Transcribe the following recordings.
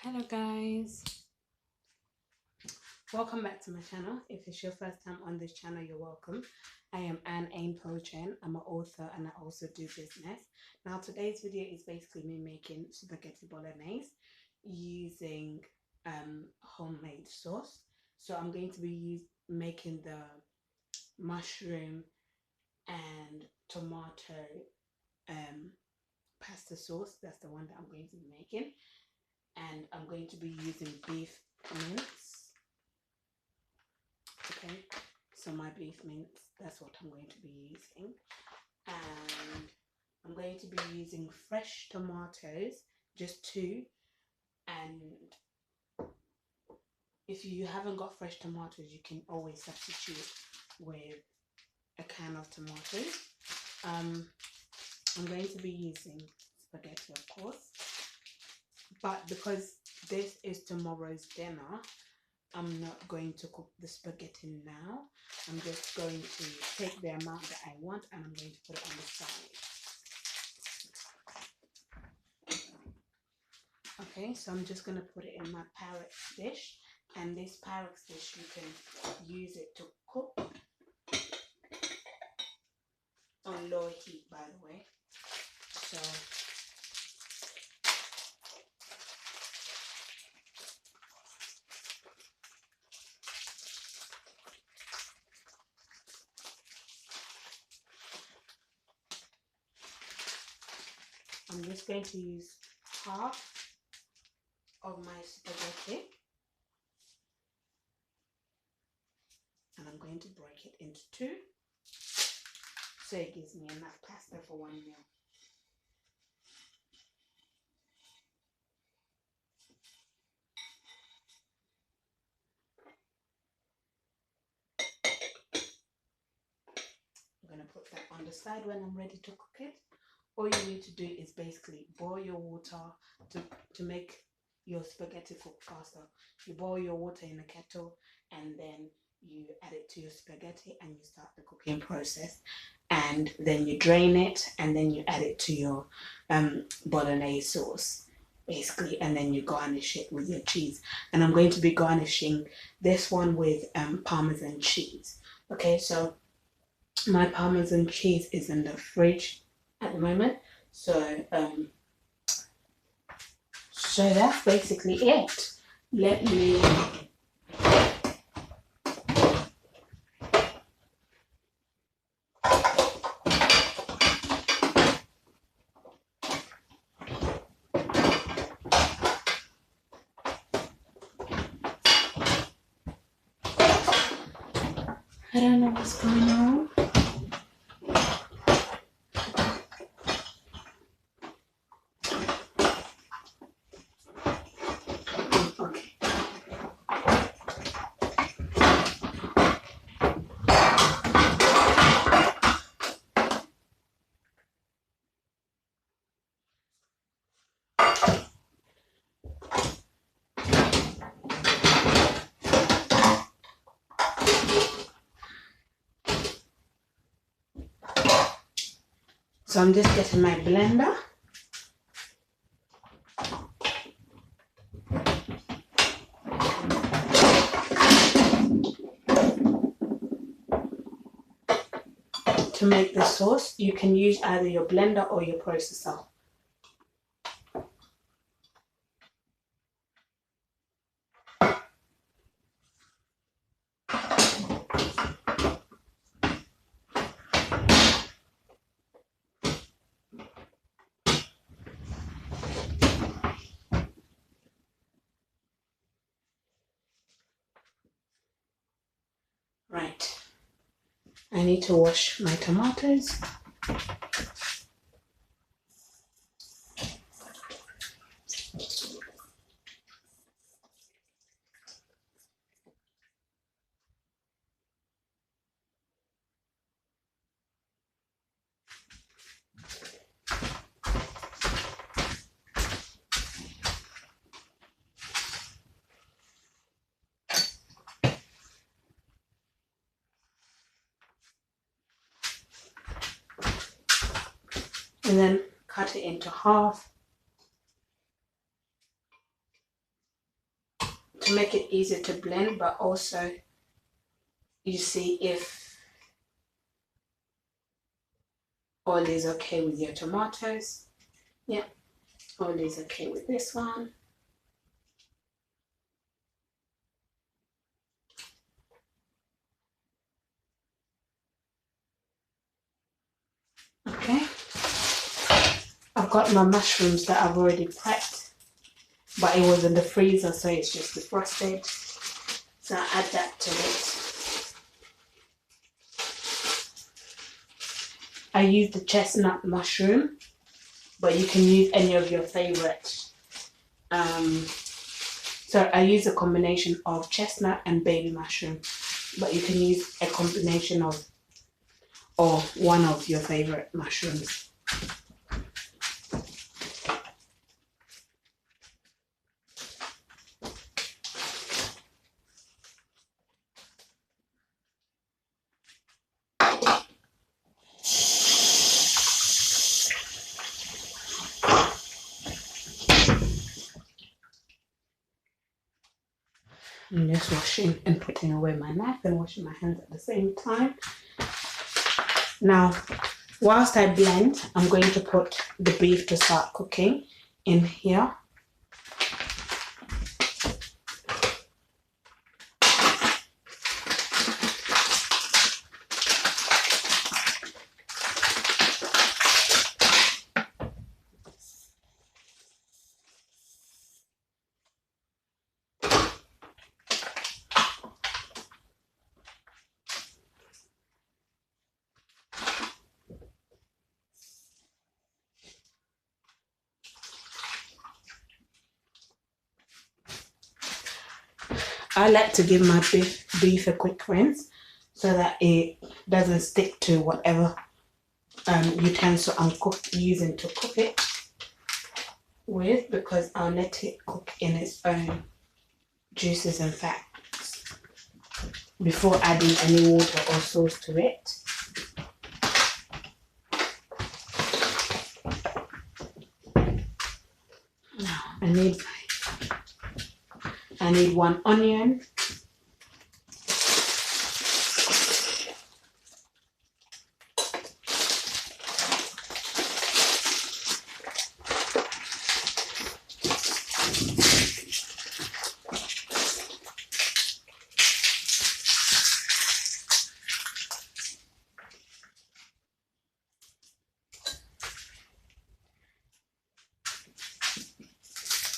Hello guys, welcome back to my channel. If it's your first time on this channel, you're welcome. I am A.H.P. I'm an author and I also do business. Now today's video is basically me making spaghetti bolognese using homemade sauce. So I'm going to be making the mushroom and tomato um, pasta sauce. That's the one that I'm going to be making. And I'm going to be using beef mince. Okay, so my beef mince, that's what I'm going to be using. And I'm going to be using fresh tomatoes, just two. And if you haven't got fresh tomatoes, you can always substitute with a can of tomatoes. I'm going to be using spaghetti, of course, but because this is tomorrow's dinner, I'm not going to cook the spaghetti now. I'm just going to take the amount that I want and I'm going to put it on the side. Okay, so I'm just going to put it in my Pyrex dish. And this Pyrex dish, you can use it to cook on low heat, by the way. So I'm just going to use half of my spaghetti and I'm going to break it into two so it gives me enough pasta for one meal. I'm going to put that on the side when I'm ready to cook it. All you need to do is basically boil your water to make your spaghetti cook faster. You boil your water in a kettle and then you add it to your spaghetti and you start the cooking process. And then you drain it and then you add it to your bolognese sauce, basically, and then you garnish it with your cheese. And I'm going to be garnishing this one with parmesan cheese. Okay, so my parmesan cheese is in the fridge at the moment, so that's basically it. Let me I don't know what's going on. Okay. So I'm just getting my blender. To make the sauce, you can use either your blender or your processor. Right. I need to wash my tomatoes. And then cut it into half. to make it easier to blend, but also you see if all is okay with your tomatoes. Yeah, all is okay with this one. Okay, I've got my mushrooms that I've already prepped, but it was in the freezer, so it's just defrosted. So I add that to it. I use the chestnut mushroom, but you can use any of your favorite. So I use a combination of chestnut and baby mushroom, but you can use a combination of or one of your favorite mushrooms. I'm just washing and putting away my knife and washing my hands at the same time. Now, whilst I blend, I'm going to put the beef to start cooking in here. I like to give my beef a quick rinse so that it doesn't stick to whatever utensil I'm using to cook it with, because I'll let it cook in its own juices and fats before adding any water or sauce to it. Now I need 1 onion.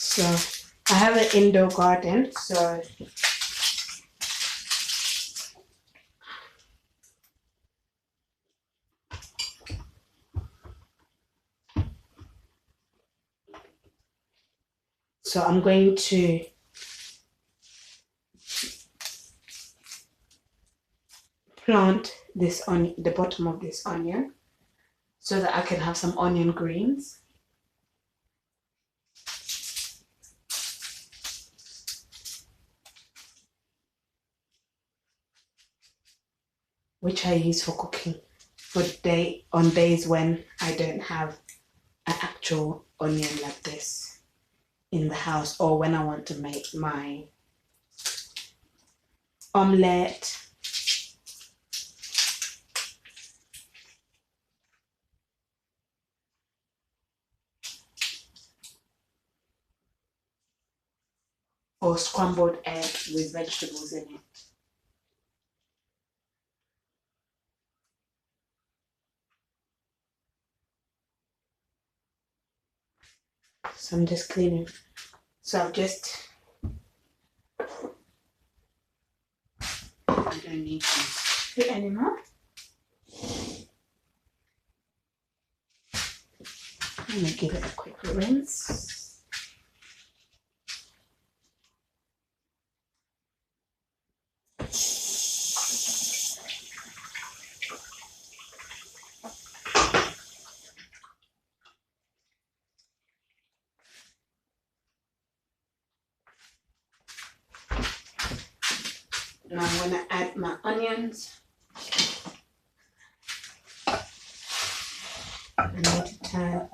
So I have an indoor garden, so I'm going to plant this on the bottom of this onion so that I can have some onion greens. Which I use for cooking on days when I don't have an actual onion like this in the house, or when I want to make my omelette. Or scrambled egg with vegetables in it. So I'm just cleaning. So I've just, I don't need to do it anymore. I'm gonna give it a quick rinse. Now I'm gonna add my onions. I need to turn.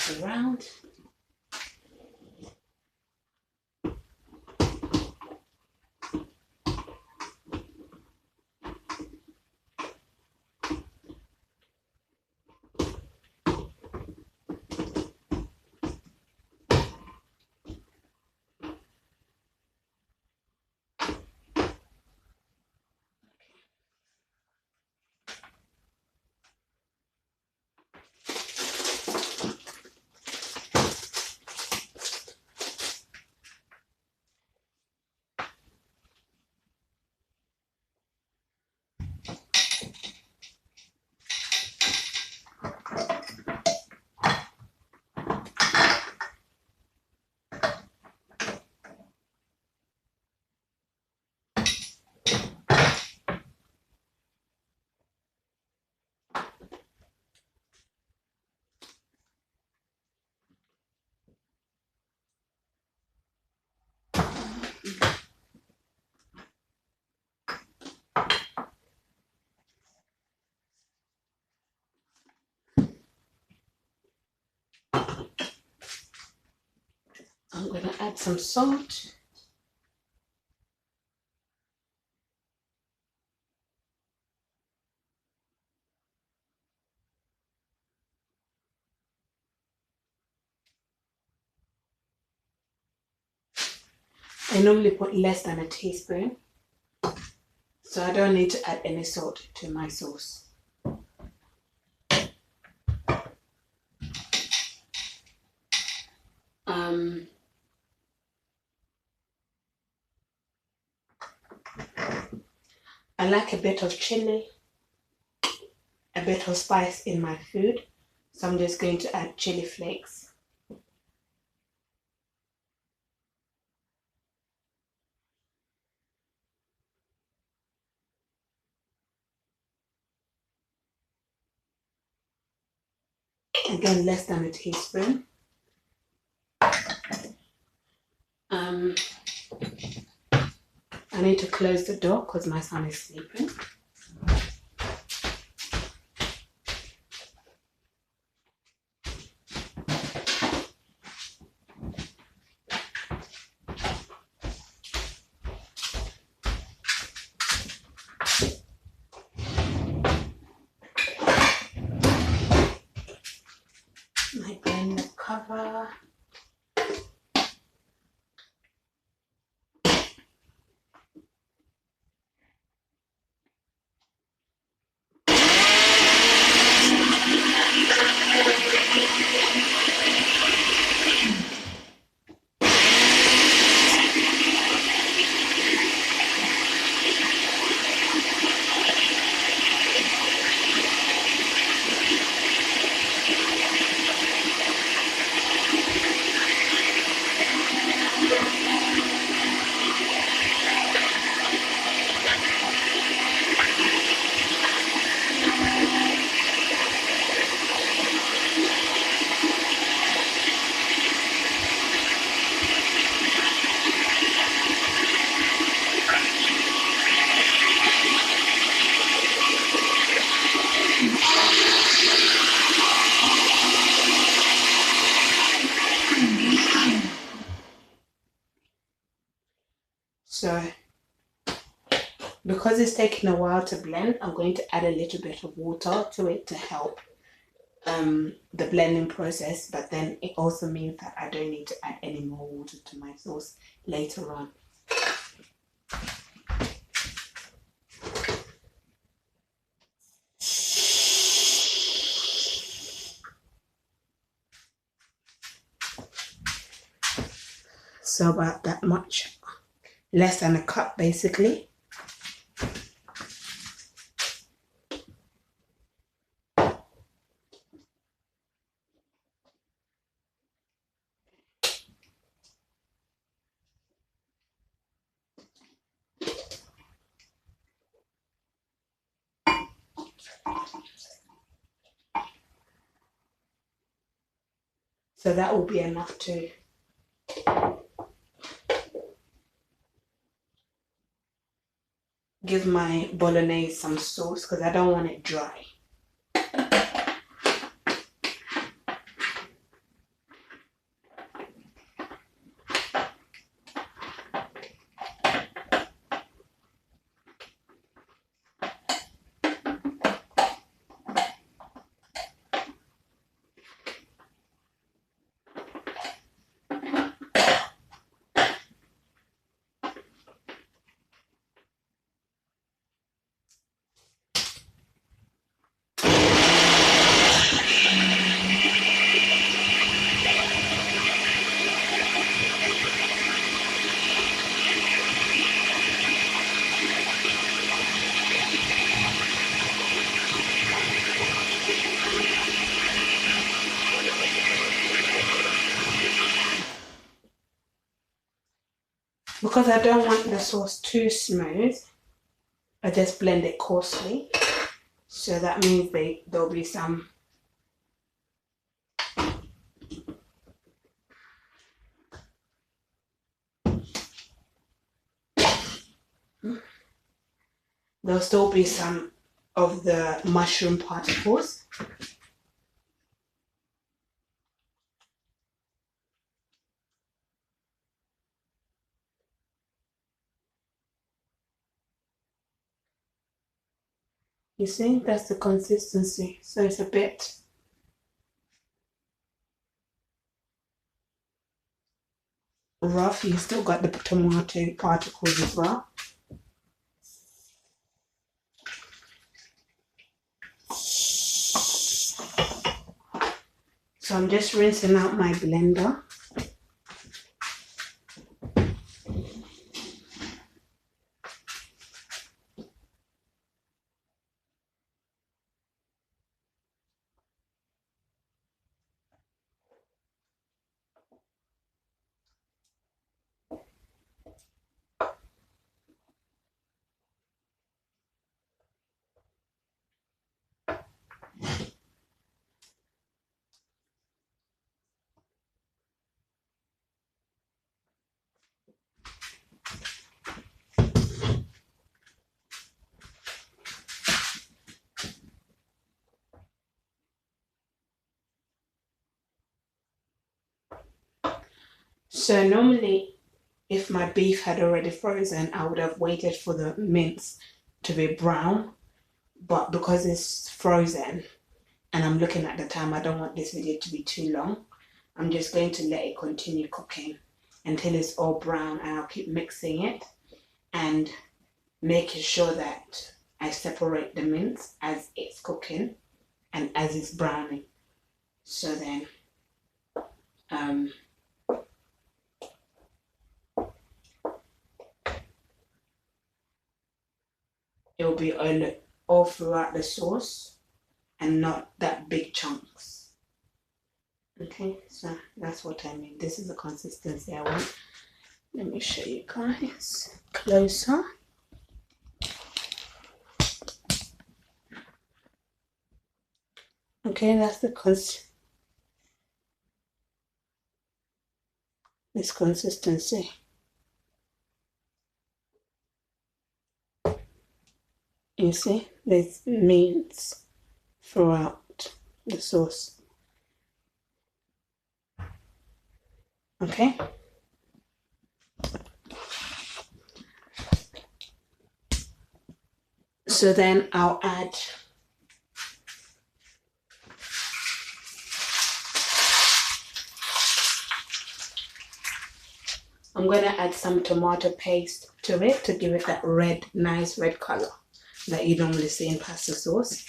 mix around. I'm going to add some salt. I normally put less than a teaspoon, so I don't need to add any salt to my sauce. I like a bit of chili, a bit of spice in my food, so I'm just going to add chili flakes. Again, less than a teaspoon. I need to close the door because my son is sleeping. I blend the cover. So, because it's taking a while to blend, I'm going to add a little bit of water to it to help the blending process, but then it also means that I don't need to add any more water to my sauce later on. So about that much, less than a cup basically. So that will be enough to give my bolognese some sauce because I don't want it dry. because I don't want the sauce too smooth, I just blend it coarsely. So that means there'll be some there'll still be some of the mushroom particles. You see, that's the consistency. So it's a bit rough. You still got the tomato particles as well. So I'm just rinsing out my blender. So normally, if my beef had already frozen, I would have waited for the mince to be brown. But because it's frozen and I'm looking at the time, I don't want this video to be too long. I'm just going to let it continue cooking until it's all brown, and I'll keep mixing it and making sure that I separate the mince as it's cooking and as it's browning. So then it will be all throughout the sauce and not that big chunks. Okay, so that's what I mean. This is the consistency I want. Let me show you guys closer. Okay, that's the this consistency. You see, there's mince throughout the sauce. Okay. So then I'll add I'm going to add some tomato paste to it to give it that red, nice red color that you normally see in pasta sauce.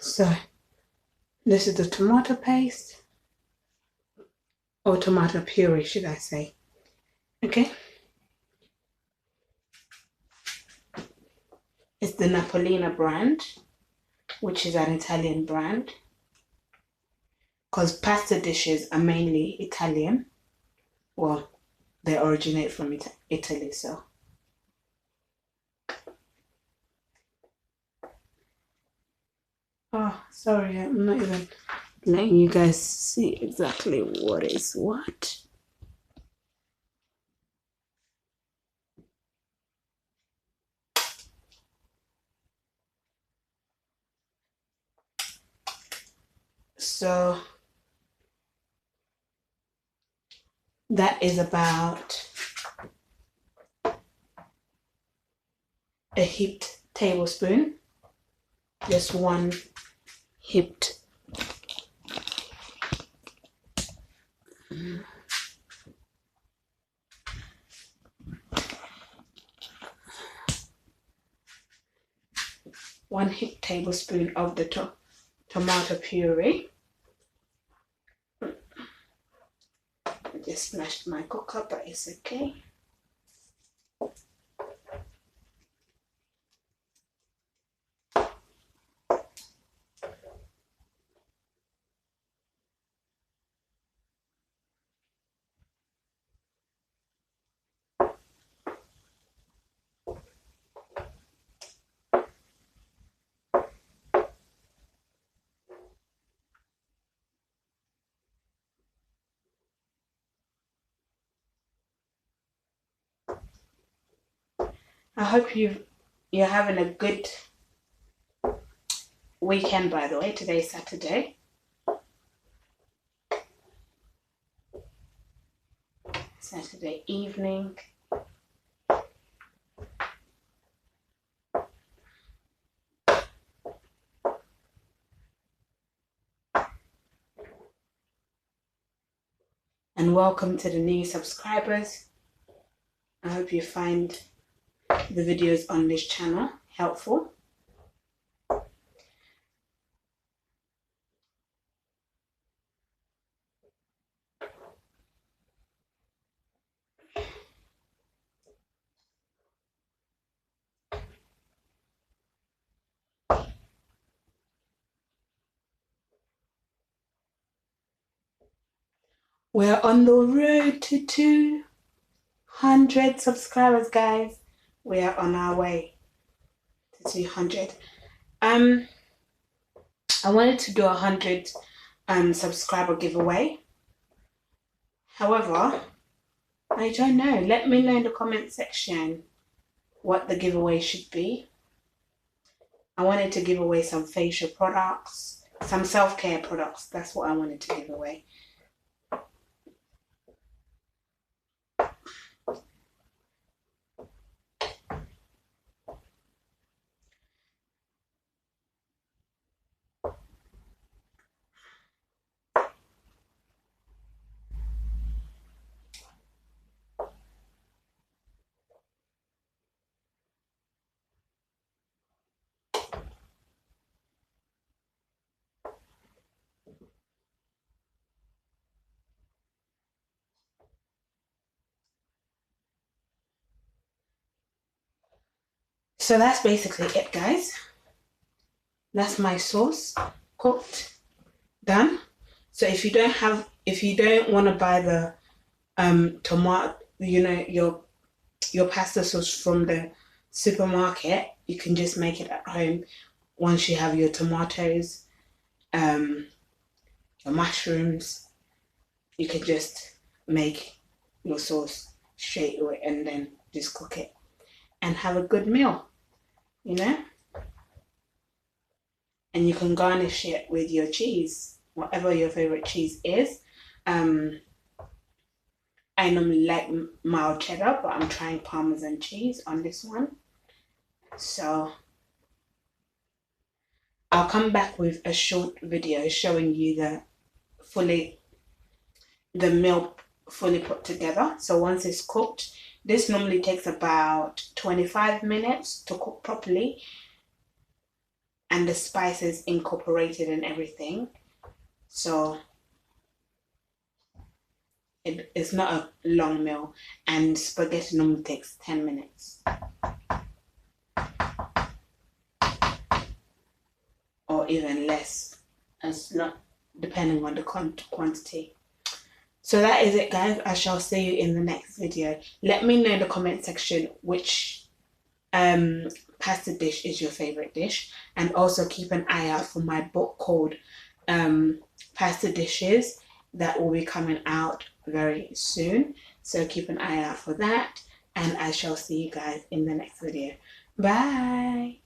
So This is the tomato paste, or tomato puree, should I say. Okay. It's the Napolina brand, which is an Italian brand, because pasta dishes are mainly Italian. Well, they originate from Italy, so. Oh, sorry, I'm not even letting you guys see exactly what is what. So that is about a heaped tablespoon, just one heaped. One heaped tablespoon of the tomato puree. I just smashed my cooker, but it's okay. I hope you're having a good weekend, by the way. Today's Saturday. Saturday evening. And welcome to the new subscribers. I hope you find the videos on this channel helpful. We're on the road to 200 subscribers, guys. We are on our way to 200. I wanted to do 100 subscriber giveaway. However, I don't know. Let me know in the comment section what the giveaway should be. I wanted to give away some facial products, some self-care products. That's what I wanted to give away. So that's basically it, guys. That's my sauce cooked, done. So if you don't want to buy the tomato, your pasta sauce from the supermarket, you can just make it at home. Once you have your tomatoes, your mushrooms, you can just make your sauce straight away and then just cook it and have a good meal, and you can garnish it with your cheese, whatever your favorite cheese is. I normally like mild cheddar, but I'm trying parmesan cheese on this one. So I'll come back with a short video showing you the meal fully put together. So once it's cooked, this normally takes about 25 minutes to cook properly, and the spices incorporated and everything. So it's not a long meal, and spaghetti normally takes 10 minutes or even less, as not depending on the quantity. So that is it, guys. I shall see you in the next video. Let me know in the comment section which pasta dish is your favorite dish, and also keep an eye out for my book called Pasta Dishes that will be coming out very soon. So keep an eye out for that, and I shall see you guys in the next video. Bye.